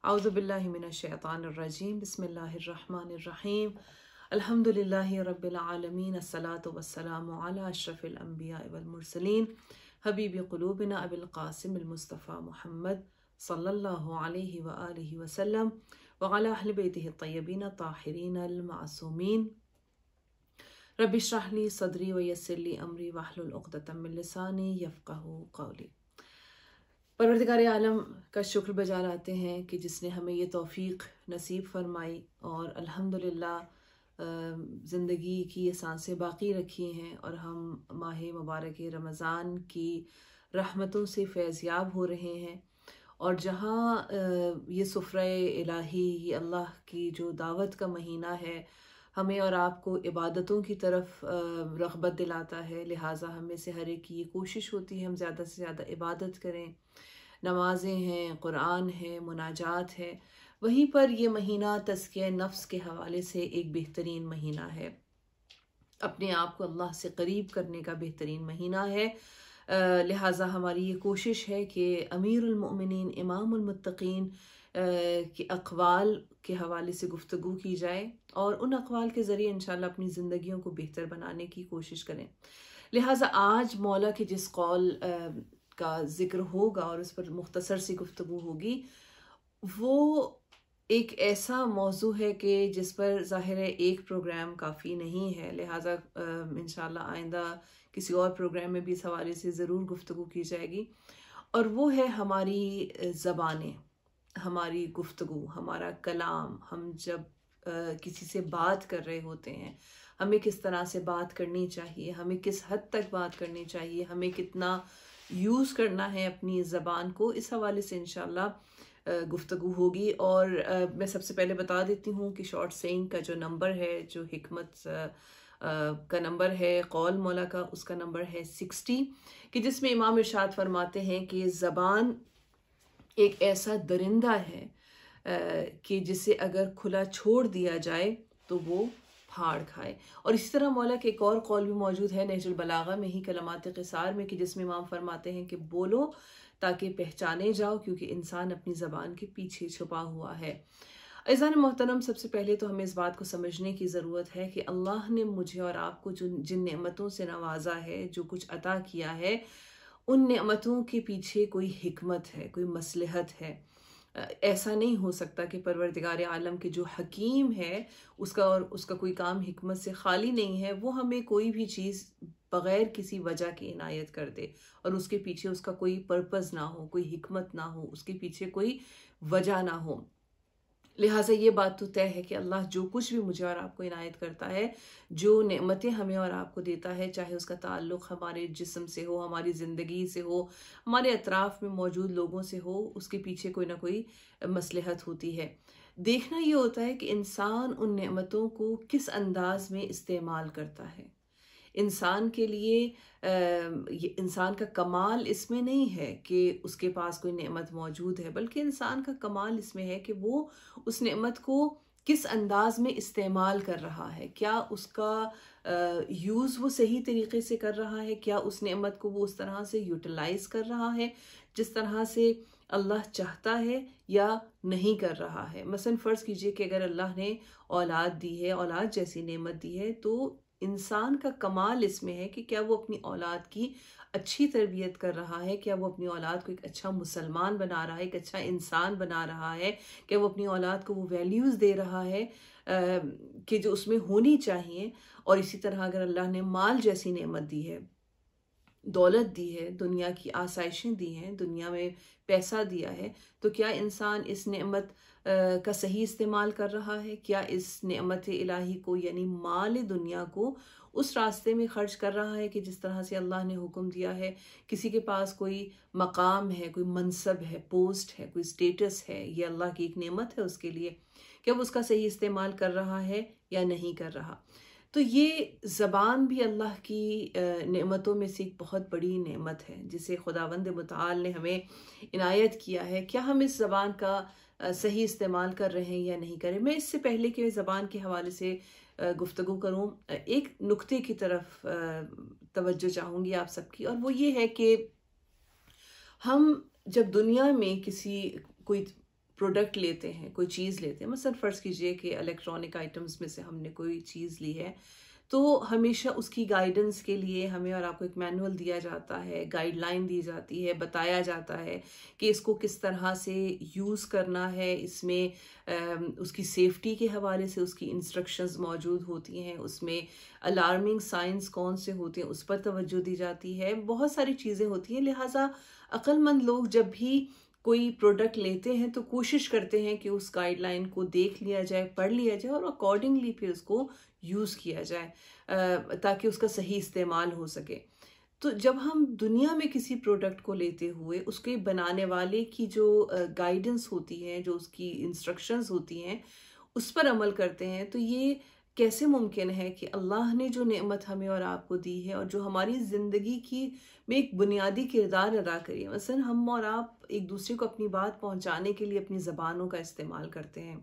اعوذ باللہ من الشیطان الرجیم بسم اللہ الرحمن الرحیم الحمد للہ رب العالمین الصلاۃ والسلام علی اشرف الانبیاء والمرسلین حبیب قلوبنا ابی القاسم المصطفیٰ محمد صلی اللہ علیہ وآلہ وسلم وعلی اہل بیتہ الطیبین الطاہرین المعصومین رب اشرح لی صدری ویسر لی امری واحلل عقدۃ من لسانی یفقہوا قولی۔ پروردگار عالم کا شکر بجا لاتے ہیں کہ جس نے ہمیں یہ توفیق نصیب فرمائی اور الحمدللہ زندگی کی یہ سانسیں باقی رکھی ہیں اور ہم ماہ مبارک رمضان کی رحمتوں سے فیضیاب ہو رہے ہیں، اور جہاں یہ سفرہ الہی، یہ اللہ کی جو دعوت کا مہینہ ہے، ہمیں اور آپ کو عبادتوں کی طرف رغبت دلاتا ہے، لہٰذا ہمیں سے ہر ایک کی یہ کوشش ہوتی ہے ہم زیادہ سے زیادہ عبادت کریں، نمازیں ہیں، قرآن ہے، مناجات ہے۔ وہیں پر یہ مہینہ تزکیہ نفس کے حوالے سے ایک بہترین مہینہ ہے، اپنے آپ کو اللہ سے قریب کرنے کا بہترین مہینہ ہے۔ لہٰذا ہماری یہ کوشش ہے کہ امیر المؤمنین امام المتقین کے اقوال کے حوالے سے گفتگو کی جائے اور ان اقوال کے ذریعے انشاءاللہ اپنی زندگیوں کو بہتر بنانے کی کوشش کریں۔ لہٰذا آج مولا کے جس قول کا ذکر ہوگا اور اس پر مختصر سی گفتگو ہوگی، وہ ایک ایسا موضوع ہے کہ جس پر ظاہر ہے ایک پروگرام کافی نہیں ہے، لہٰذا انشاءاللہ آئندہ کسی اور پروگرام میں بھی اس حوالے سے ضرور گفتگو کی جائے گی، اور وہ ہے ہماری زبانیں، ہماری گفتگو، ہمارا کلام۔ ہم جب کسی سے بات کر رہے ہوتے ہیں، ہمیں کس طرح سے بات کرنی چاہیے، ہمیں کس حد تک بات کرنی چاہیے، ہمیں کتنا یوز کرنا ہے اپنی زبان کو، اس حوالے سے انشاءاللہ گفتگو ہوگی۔ اور میں سب سے پہلے بتا دیتی ہوں کہ شارٹ سینگ کا جو نمبر ہے، جو حکمت کا نمبر ہے، قول مولا کا، اس کا نمبر ہے 60، کہ جس میں امام ارشاد فرماتے ہیں کہ زبان ایک ایسا درندہ ہے کہ جسے اگر کھلا چھوڑ دیا جائے تو وہ پھاڑ کھائے۔ اور اسی طرح مولا کے ایک اور قول بھی موجود ہے نہج البلاغہ میں ہی، کلمات قصار میں، کہ جس میں امام فرماتے ہیں کہ بولو تاکہ پہچانے جاؤ، کیونکہ انسان اپنی زبان کے پیچھے چھپا ہوا ہے۔ عزیزان محترم، سب سے پہلے تو ہمیں اس بات کو سمجھنے کی ضرورت ہے کہ اللہ نے مجھے اور آپ کو جن نعمتوں سے نوازا ہے، جو کچھ عطا کیا ہے، ان نعمتوں کے پیچھے کوئی حکمت ہے، کوئی مصلحت ہے۔ ایسا نہیں ہو سکتا کہ پروردگار عالم کے جو حکیم ہے اس کا کوئی کام حکمت سے خالی نہیں ہے، وہ ہمیں کوئی بھی چیز بغیر کسی وجہ کی عنایت کر دے اور اس کے پیچھے اس کا کوئی پرپز نہ ہو، کوئی حکمت نہ ہو، اس کے پیچھے کوئی وجہ نہ ہو۔ لہٰذا یہ بات تو طے ہے کہ اللہ جو کچھ بھی مجھے اور آپ کو عنایت کرتا ہے، جو نعمتیں ہمیں اور آپ کو دیتا ہے، چاہے اس کا تعلق ہمارے جسم سے ہو، ہماری زندگی سے ہو، ہمارے اطراف میں موجود لوگوں سے ہو، اس کے پیچھے کوئی نہ کوئی مصلحت ہوتی ہے۔ دیکھنا یہ ہوتا ہے کہ انسان ان نعمتوں کو کس انداز میں استعمال کرتا ہے۔ انسان کے لیے انسان کا کمال اس میں نہیں ہے کہ اس کے پاس کوئی نعمت موجود ہے، بلکہ انسان کا کمال اس میں ہے کہ وہ اس نعمت کو کس انداز میں استعمال کر رہا ہے، کیا اس کا یوز وہ صحیح طریقے سے کر رہا ہے، کیا اس نعمت کو وہ اس طرح سے یوٹیلائز کر رہا ہے جس طرح سے اللہ چاہتا ہے، یا نہیں کر رہا ہے۔ مثلا فرض کیجئے کہ اگر اللہ نے اولاد دی ہے، اولاد جیسی نعمت دی ہے، تو انسان کا کمال اس میں ہے کہ کیا وہ اپنی اولاد کی اچھی تربیت کر رہا ہے، کیا وہ اپنی اولاد کو ایک اچھا مسلمان بنا رہا ہے، ایک اچھا انسان بنا رہا ہے، کیا وہ اپنی اولاد کو وہ ویلیوز دے رہا ہے کہ جو اس میں ہونی چاہیے۔ اور اسی طرح اگر اللہ نے مال جیسی نعمت دی ہے، دولت دی ہے، دنیا کی آسائشیں دی ہیں، دنیا میں پیسہ دیا ہے، تو کیا انسان اس نعمت کا صحیح استعمال کر رہا ہے؟ کیا اس نعمت الہی کو، یعنی مال دنیا کو، اس راستے میں خرچ کر رہا ہے کہ جس طرح سے اللہ نے حکم دیا ہے؟ کسی کے پاس کوئی مقام ہے، کوئی منصب ہے، پوسٹ ہے، کوئی سٹیٹس ہے، یہ اللہ کی ایک نعمت ہے اس کے لیے، کیا وہ اس کا صحیح استعمال کر رہا ہے یا نہیں کر رہا؟ تو یہ زبان بھی اللہ کی نعمتوں میں سے ایک بہت بڑی نعمت ہے جسے خداوند متعال نے ہمیں عنایت کیا ہے۔ کیا ہم اس زبان کا صحیح استعمال کر رہے ہیں یا نہیں کر رہے؟ میں اس سے پہلے کہ زبان کے حوالے سے گفتگو کروں، ایک نقطے کی طرف توجہ چاہوں گی آپ سب کی، اور وہ یہ ہے کہ ہم جب دنیا میں کوئی پروڈکٹ لیتے ہیں، کوئی چیز لیتے ہیں، مثلا فرض کیجئے کہ الیکٹرانک آئٹمس میں سے ہم نے کوئی چیز لی ہے، تو ہمیشہ اس کی گائیڈنس کے لیے ہمیں اور آپ کو ایک مینول دیا جاتا ہے، گائیڈ لائن دی جاتی ہے، بتایا جاتا ہے کہ اس کو کس طرح سے یوز کرنا ہے، اس میں اس کی سیفٹی کے حوالے سے اس کی انسٹرکشنز موجود ہوتی ہیں، اس میں الارمنگ سائنس کون سے ہوتے ہیں اس پر توجہ دی جاتی ہے، بہت ساری چیزیں ہوتی ہیں. لہٰذا عقل مند لوگ جب بھی کوئی پروڈکٹ لیتے ہیں تو کوشش کرتے ہیں کہ اس گائیڈ لائن کو دیکھ لیا جائے، پڑھ لیا جائے اور اکارڈنگلی پھر اس کو یوز کیا جائے تاکہ اس کا صحیح استعمال ہو سکے. تو جب ہم دنیا میں کسی پروڈکٹ کو لیتے ہوئے اس کے بنانے والے کی جو گائیڈنس ہوتی ہے، جو اس کی انسٹرکشنز ہوتی ہیں، اس پر عمل کرتے ہیں، تو یہ کیسے ممکن ہے کہ اللہ نے جو نعمت ہمیں اور آپ کو دی ہے اور جو ہماری زندگی کی میں ایک بنیادی کردار ادا کری ہے، مثلا ہم اور آپ ایک دوسرے کو اپنی بات پہنچانے کے لیے اپنی زبانوں کا استعمال کرتے ہیں،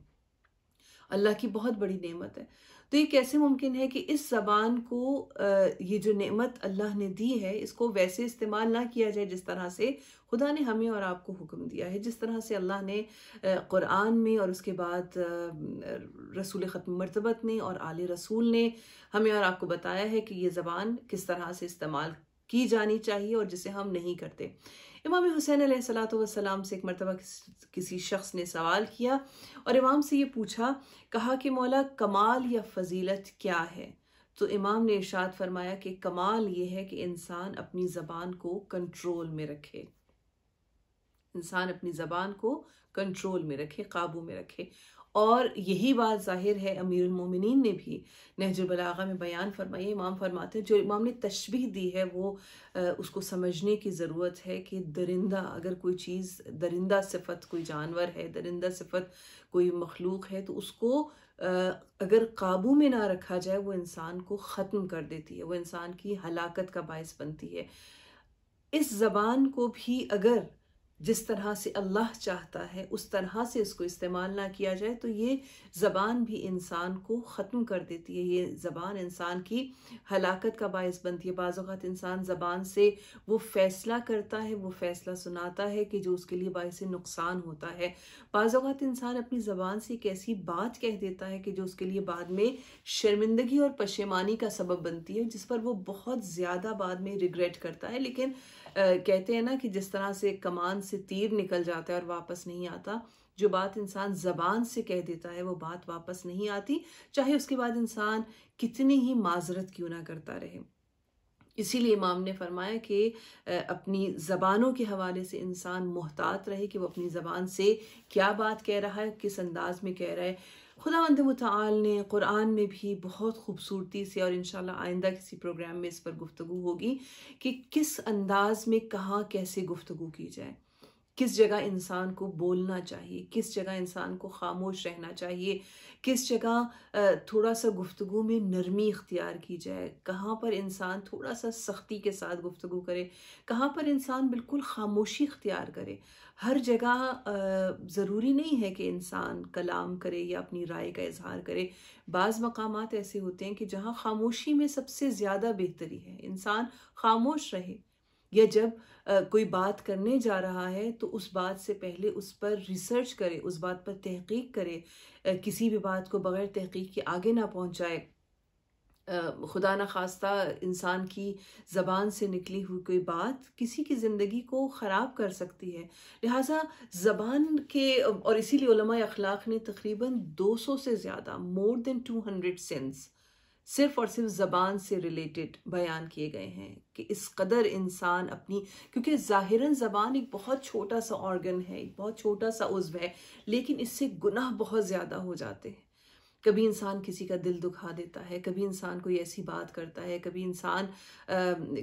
اللہ کی بہت بڑی نعمت ہے. تو یہ کیسے ممکن ہے کہ اس زبان کو یہ جو نعمت اللہ نے دی ہے اس کو ویسے استعمال نہ کیا جائے جس طرح سے خدا نے ہمیں اور آپ کو حکم دیا ہے، جس طرح سے اللہ نے قرآن میں اور اس کے بعد رسول ختم مرتبت نے اور آل رسول نے ہمیں اور آپ کو بتایا ہے کہ یہ زبان کس طرح سے استعمال کی جانی چاہیے اور جسے ہم نہیں کرتے. امام حسین علیہ السلام سے ایک مرتبہ کسی شخص نے سوال کیا اور امام سے یہ پوچھا، کہا کہ مولا کمال یا فضیلت کیا ہے؟ تو امام نے ارشاد فرمایا کہ کمال یہ ہے کہ انسان اپنی زبان کو کنٹرول میں رکھے، انسان اپنی زبان کو کنٹرول میں رکھے، قابو میں رکھے. اور یہی بات ظاہر ہے امیر المومنین نے بھی نہج البلاغہ میں بیان فرمائی. امام فرماتے ہیں جو امام نے تشبیہ دی ہے وہ اس کو سمجھنے کی ضرورت ہے کہ درندہ، اگر کوئی چیز درندہ صفت کوئی جانور ہے، درندہ صفت کوئی مخلوق ہے، تو اس کو اگر قابو میں نہ رکھا جائے وہ انسان کو ختم کر دیتی ہے، وہ انسان کی ہلاکت کا باعث بنتی ہے. اس زبان کو بھی اگر جس طرح سے اللہ چاہتا ہے اس طرح سے اس کو استعمال نہ کیا جائے تو یہ زبان بھی انسان کو ختم کر دیتی ہے، یہ زبان انسان کی ہلاکت کا باعث بنتی ہے. بعض اوقات انسان زبان سے وہ فیصلہ کرتا ہے، وہ فیصلہ سناتا ہے کہ جو اس کے لیے باعث نقصان ہوتا ہے. بعض اوقات انسان اپنی زبان سے ایک ایسی بات کہہ دیتا ہے کہ جو اس کے لیے بعد میں شرمندگی اور پشیمانی کا سبب بنتی ہے، جس پر وہ بہت زیادہ بعد میں ریگریٹ کرتا ہے. لیکن کہتے ہیں نا کہ جس طرح سے کمان سے تیر نکل جاتا ہے اور واپس نہیں آتا، جو بات انسان زبان سے کہہ دیتا ہے وہ بات واپس نہیں آتی، چاہے اس کے بعد انسان کتنی ہی معذرت کیوں نہ کرتا رہے. اسی لیے امام نے فرمایا کہ اپنی زبانوں کے حوالے سے انسان محتاط رہے کہ وہ اپنی زبان سے کیا بات کہہ رہا ہے، کس انداز میں کہہ رہا ہے. خداوند متعال نے قرآن میں بھی بہت خوبصورتی سے، اور انشاءاللہ آئندہ کسی پروگرام میں اس پر گفتگو ہوگی کہ کس انداز میں کہاں کیسے گفتگو کی جائے، کس جگہ انسان کو بولنا چاہیے، کس جگہ انسان کو خاموش رہنا چاہیے، کس جگہ تھوڑا سا گفتگو میں نرمی اختیار کی جائے، کہاں پر انسان تھوڑا سا سختی کے ساتھ گفتگو کرے، کہاں پر انسان بالکل خاموشی اختیار کرے. ہر جگہ ضروری نہیں ہے کہ انسان کلام کرے یا اپنی رائے کا اظہار کرے. بعض مقامات ایسے ہوتے ہیں کہ جہاں خاموشی میں سب سے زیادہ بہتری ہے، انسان خاموش رہے، یا جب کوئی بات کرنے جا رہا ہے تو اس بات سے پہلے اس پر ریسرچ کرے، اس بات پر تحقیق کرے، کسی بھی بات کو بغیر تحقیق کے آگے نہ پہنچائے. خدا نخواستہ انسان کی زبان سے نکلی ہوئی کوئی بات کسی کی زندگی کو خراب کر سکتی ہے. لہٰذا زبان کے، اور اسی لیے علماء اخلاق نے تقریباً 200 سے زیادہ more than 200 سینس صرف اور صرف زبان سے ریلیٹڈ بیان کیے گئے ہیں کہ اس قدر انسان اپنی، کیونکہ ظاہراً زبان ایک بہت چھوٹا سا آرگن ہے، ایک بہت چھوٹا سا عضو ہے، لیکن اس سے گناہ بہت زیادہ ہو جاتے ہیں. کبھی انسان کسی کا دل دکھا دیتا ہے، کبھی انسان کوئی ایسی بات کرتا ہے، کبھی انسان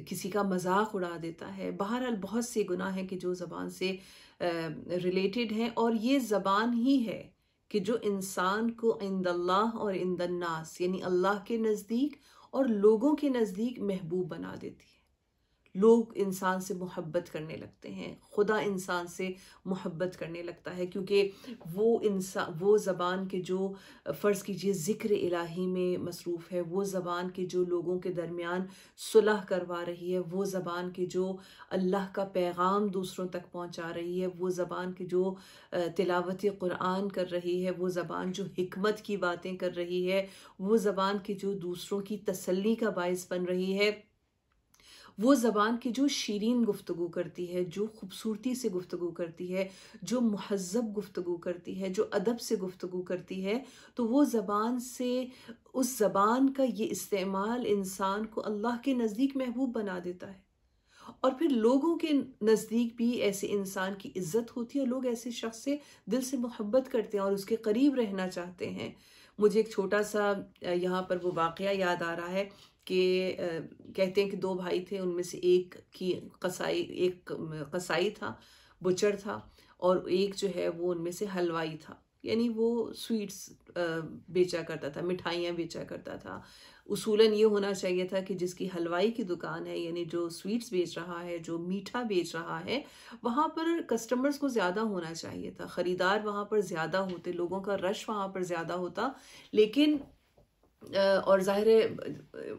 کسی کا مذاق اڑا دیتا ہے. بہرحال بہت سے گناہ ہیں کہ جو زبان سے ریلیٹڈ ہیں، اور یہ زبان ہی ہے کہ جو انسان کو عند اللہ اور عند الناس، یعنی اللہ کے نزدیک اور لوگوں کے نزدیک محبوب بنا دیتی ہے. لوگ انسان سے محبت کرنے لگتے ہیں، خدا انسان سے محبت کرنے لگتا ہے، کیونکہ وہ زبان کے جو فرض کیجئے ذکر الہی میں مصروف ہے، وہ زبان کے جو لوگوں کے درمیان صلح کروا رہی ہے، وہ زبان کے جو اللہ کا پیغام دوسروں تک پہنچا رہی ہے، وہ زبان کے جو تلاوت قرآن کر رہی ہے، وہ زبان جو حکمت کی باتیں کر رہی ہے، وہ زبان کی جو دوسروں کی تسلی کا باعث بن رہی ہے، وہ زبان کی جو شیرین گفتگو کرتی ہے، جو خوبصورتی سے گفتگو کرتی ہے، جو مہذب گفتگو کرتی ہے، جو ادب سے گفتگو کرتی ہے، تو وہ زبان سے اس زبان کا یہ استعمال انسان کو اللہ کے نزدیک محبوب بنا دیتا ہے، اور پھر لوگوں کے نزدیک بھی ایسے انسان کی عزت ہوتی ہے، اور لوگ ایسے شخص سے دل سے محبت کرتے ہیں اور اس کے قریب رہنا چاہتے ہیں۔ مجھے ایک چھوٹا سا یہاں پر وہ واقعہ یاد آ رہا ہے کہ کہتے ہیں کہ دو بھائی تھے، ان میں سے ایک قصائی تھا، بچر تھا، اور ایک جو ہے وہ ان میں سے حلوائی تھا، یعنی وہ سویٹس بیچا کرتا تھا، مٹھائیاں بیچا کرتا تھا۔ اصولاً یہ ہونا چاہیے تھا کہ جس کی حلوائی کی دکان ہے، یعنی جو سویٹس بیچ رہا ہے، جو میٹھا بیچ رہا ہے، وہاں پر کسٹمرز کو زیادہ ہونا چاہیے تھا، خریدار وہاں پر زیادہ ہوتے، لوگوں کا رش وہاں پر زیادہ ہوتا، لیکن اور ظاہر ہے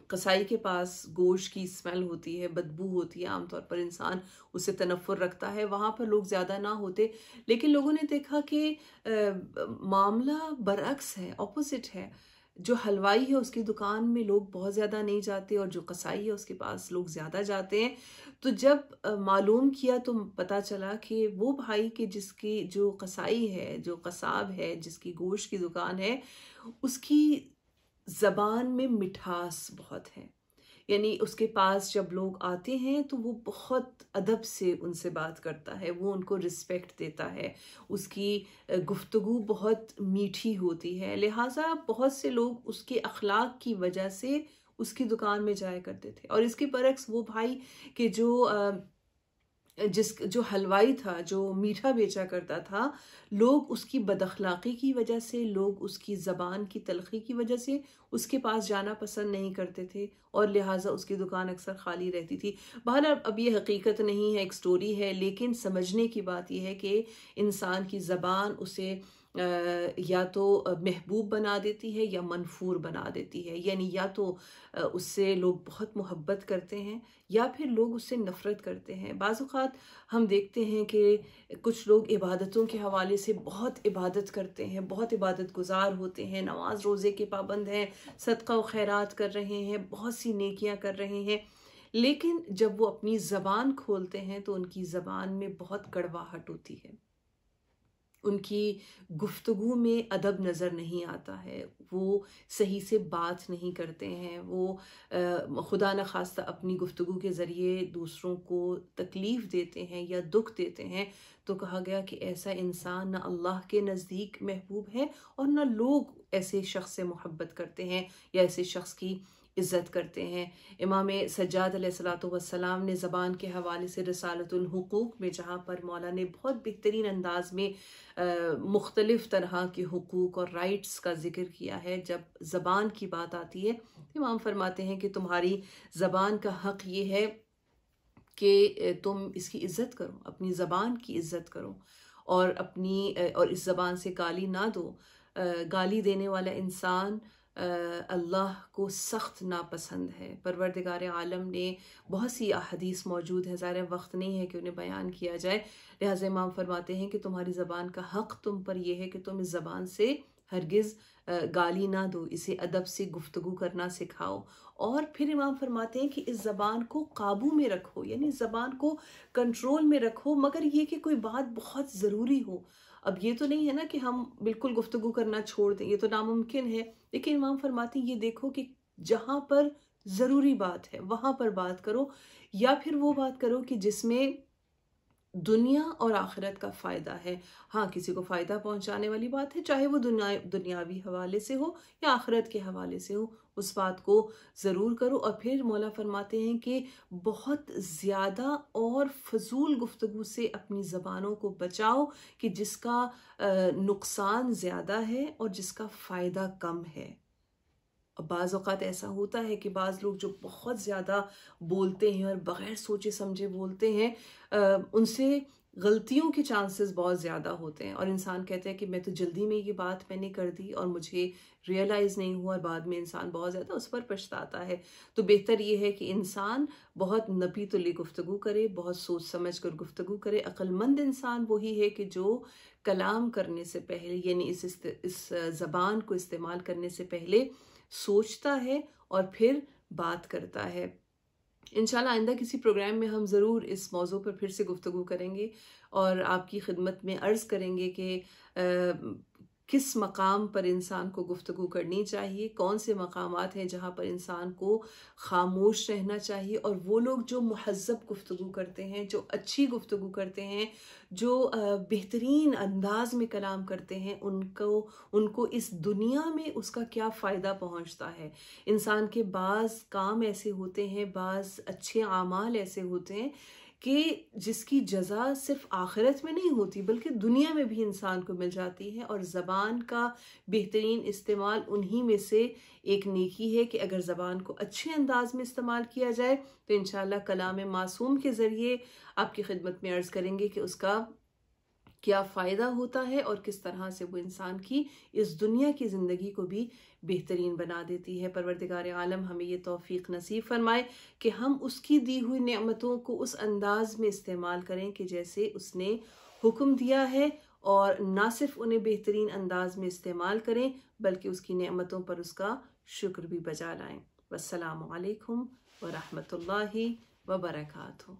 قصائی کے پاس گوشت کی اسمیل ہوتی ہے، بدبو ہوتی ہے، عام طور پر انسان اس سے تنفر رکھتا ہے، وہاں پر لوگ زیادہ نہ ہوتے، لیکن لوگوں نے دیکھا کہ معاملہ برعکس ہے، اپوزٹ ہے۔ جو حلوائی ہے اس کی دکان میں لوگ بہت زیادہ نہیں جاتے، اور جو قصائی ہے اس کے پاس لوگ زیادہ جاتے ہیں۔ تو جب معلوم کیا تو پتہ چلا کہ وہ بھائی کہ جس کی جو قصائی ہے، جو قصاب ہے، جس کی گوشت کی دکان ہے، اس کی زبان میں مٹھاس بہت ہے، یعنی اس کے پاس جب لوگ آتے ہیں تو وہ بہت ادب سے ان سے بات کرتا ہے، وہ ان کو رسپیکٹ دیتا ہے، اس کی گفتگو بہت میٹھی ہوتی ہے، لہٰذا بہت سے لوگ اس کے اخلاق کی وجہ سے اس کی دکان میں جایا کرتے تھے۔ اور اس کے برعکس وہ بھائی کہ جو حلوائی تھا، جو میٹھا بیچا کرتا تھا، لوگ اس کی بد اخلاقی کی وجہ سے، لوگ اس کی زبان کی تلخی کی وجہ سے اس کے پاس جانا پسند نہیں کرتے تھے، اور لہٰذا اس کی دکان اکثر خالی رہتی تھی۔ بہرحال اب یہ حقیقت نہیں ہے، ایک سٹوری ہے، لیکن سمجھنے کی بات یہ ہے کہ انسان کی زبان اسے یا تو محبوب بنا دیتی ہے یا منفور بنا دیتی ہے، یعنی یا تو اس سے لوگ بہت محبت کرتے ہیں یا پھر لوگ اس سے نفرت کرتے ہیں۔ بعض اوقات ہم دیکھتے ہیں کہ کچھ لوگ عبادتوں کے حوالے سے بہت عبادت کرتے ہیں، بہت عبادت گزار ہوتے ہیں، نماز روزے کے پابند ہیں، صدقہ و خیرات کر رہے ہیں، بہت سی نیکیاں کر رہے ہیں، لیکن جب وہ اپنی زبان کھولتے ہیں تو ان کی زبان میں بہت کڑواہٹ ہوتی ہے، ان کی گفتگو میں ادب نظر نہیں آتا ہے، وہ صحیح سے بات نہیں کرتے ہیں، وہ خدا نخواستہ اپنی گفتگو کے ذریعے دوسروں کو تکلیف دیتے ہیں یا دکھ دیتے ہیں، تو کہا گیا کہ ایسا انسان نہ اللہ کے نزدیک محبوب ہے اور نہ لوگ ایسے شخص سے محبت کرتے ہیں یا ایسے شخص کی عزت کرتے ہیں۔ امام سجاد علیہ السلام نے زبان کے حوالے سے رسالۃ الحقوق میں، جہاں پر مولا نے بہت بہترین انداز میں مختلف طرح کے حقوق اور رائٹس کا ذکر کیا ہے، جب زبان کی بات آتی ہے امام فرماتے ہیں کہ تمہاری زبان کا حق یہ ہے کہ تم اس کی عزت کرو، اپنی زبان کی عزت کرو، اور اس زبان سے گالی نہ دو۔ گالی دینے والا انسان اللہ کو سخت ناپسند ہے۔ پروردگار عالم نے بہت سی احادیث موجود ہیں، ظاہر وقت نہیں ہے کہ انہیں بیان کیا جائے، لہٰذا امام فرماتے ہیں کہ تمہاری زبان کا حق تم پر یہ ہے کہ تم اس زبان سے ہرگز گالی نہ دو، اسے ادب سے گفتگو کرنا سکھاؤ، اور پھر امام فرماتے ہیں کہ اس زبان کو قابو میں رکھو، یعنی زبان کو کنٹرول میں رکھو، مگر یہ کہ کوئی بات بہت ضروری ہو۔ اب یہ تو نہیں ہے نا کہ ہم بالکل گفتگو کرنا چھوڑ دیں، یہ تو ناممکن ہے، لیکن امام فرماتے ہیں یہ دیکھو کہ جہاں پر ضروری بات ہے وہاں پر بات کرو، یا پھر وہ بات کرو کہ جس میں دنیا اور آخرت کا فائدہ ہے۔ ہاں، کسی کو فائدہ پہنچانے والی بات ہے، چاہے وہ دنیاوی حوالے سے ہو یا آخرت کے حوالے سے ہو، اس بات کو ضرور کرو۔ اور پھر مولا فرماتے ہیں کہ بہت زیادہ اور فضول گفتگو سے اپنی زبانوں کو بچاؤ کہ جس کا نقصان زیادہ ہے اور جس کا فائدہ کم ہے۔ بعض اوقات ایسا ہوتا ہے کہ بعض لوگ جو بہت زیادہ بولتے ہیں اور بغیر سوچے سمجھے بولتے ہیں، ان سے غلطیوں کے چانسز بہت زیادہ ہوتے ہیں، اور انسان کہتے ہیں کہ میں تو جلدی میں یہ بات میں نے کر دی اور مجھے ریئلائز نہیں ہوا، اور بعد میں انسان بہت زیادہ اس پر پچھتاتا ہے۔ تو بہتر یہ ہے کہ انسان بہت نپی تلی گفتگو کرے، بہت سوچ سمجھ کر گفتگو کرے۔ عقل مند انسان وہی ہے کہ جو کلام کرنے سے پہلے، یعنی اس زبان کو استعمال کرنے سے پہلے سوچتا ہے اور پھر بات کرتا ہے۔ انشاءاللہ آئندہ کسی پروگرام میں ہم ضرور اس موضوع پر پھر سے گفتگو کریں گے، اور آپ کی خدمت میں عرض کریں گے کہ کس مقام پر انسان کو گفتگو کرنی چاہیے، کون سے مقامات ہیں جہاں پر انسان کو خاموش رہنا چاہیے، اور وہ لوگ جو مہذب گفتگو کرتے ہیں، جو اچھی گفتگو کرتے ہیں، جو بہترین انداز میں کلام کرتے ہیں، ان کو اس دنیا میں اس کا کیا فائدہ پہنچتا ہے۔ انسان کے بعض کام ایسے ہوتے ہیں، بعض اچھے اعمال ایسے ہوتے ہیں کہ جس کی جزا صرف آخرت میں نہیں ہوتی بلکہ دنیا میں بھی انسان کو مل جاتی ہے، اور زبان کا بہترین استعمال انہی میں سے ایک نیکی ہے کہ اگر زبان کو اچھے انداز میں استعمال کیا جائے تو انشاءاللہ کلام معصوم کے ذریعے آپ کی خدمت میں عرض کریں گے کہ اس کا کیا فائدہ ہوتا ہے اور کس طرح سے وہ انسان کی اس دنیا کی زندگی کو بھی بہترین بنا دیتی ہے۔ پروردگار عالم ہمیں یہ توفیق نصیب فرمائے کہ ہم اس کی دی ہوئی نعمتوں کو اس انداز میں استعمال کریں کہ جیسے اس نے حکم دیا ہے، اور نہ صرف انہیں بہترین انداز میں استعمال کریں بلکہ اس کی نعمتوں پر اس کا شکر بھی بجا لائیں۔ والسلام علیکم ورحمۃ اللہ وبرکاتہ۔